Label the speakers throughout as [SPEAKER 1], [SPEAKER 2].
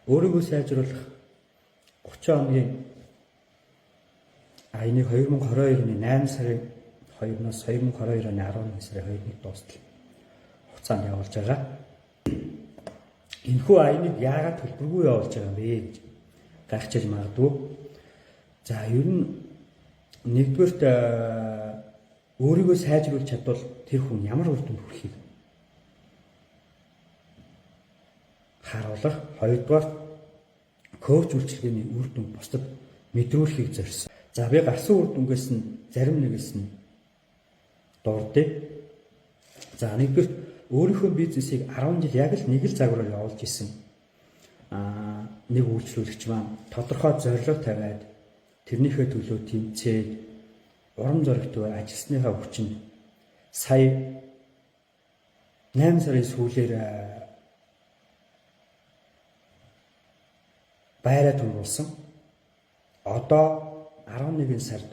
[SPEAKER 1] өөрийгөө сайжруулах 30 хоногийн энийг 2022 оны 8 сарын 2-оос 2022 оны 11 сарын 2-ны дуустал хугацаанд явуулж байгаа. Энэхүү аяныг яагаад төлбөргүй явуулж байгаа юм бэ гэж гайхаж магадгүй. За ер нь нэгдүгээрт өөрийгөө сайжруулж чадвал тэр хүн ямар үр дүнд хүрэхийг харуулах, хоёрдугаар коуч үйлчилгээний үр дүнд бусдад мэдрүүлэхийг зорьсон. За би гарсан үр дүнгээс нь зарим нэгээс нь дурдъя. За нэгдүгээр өөрийнхөө бизнесийг 10 жил яг л нэг л загвараар явуулж исэн. Нэг үйлчлүүлэгч маань тодорхой зорилго тавиад тэрнийхээ төлөө тэмцээд урам зоригтой ажилласныхаа хүчинд сая 8 сарын сүүлээр байраа төлөвлөсөн. Одоо 11 сард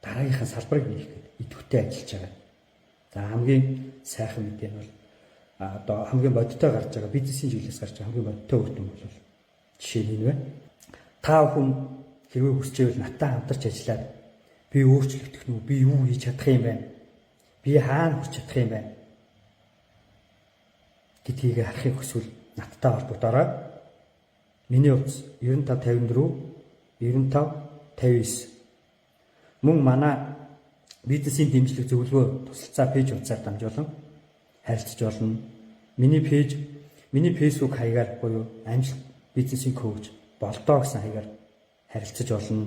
[SPEAKER 1] дараагийнхаа салбарыг нээхэд идэвхтэй ажиллаж байгаа. За хамгийн сайхан мэдээ нь бол одоо хамгийн бодиттой гарч байгаа бизнесийн чиглэлээс гарч байгаа хамгийн бодиттой үр дүн бол жишээ нь энэ байна. Та хүн хэрвээ хүсчээвэл надтай хамтарч ажиллаад би өөрчлөгдөх нь би юу хийж чадах юм бэ? Би хаана хүрч чадах юм бэ? гэдгийг харахыг хүсвэл надтай холбогдорой. Миний утас 9554 9559. Мөн манай бизнесийн дэмжлэг зөвлөгөө тусалцаа пэйж утсаар дамжуулан харилцаж болно. Миний фэйсбүүк хаягаар буюу амжилт бизнесийн коуч болдоо гэсэн хаягаар харилцаж болно.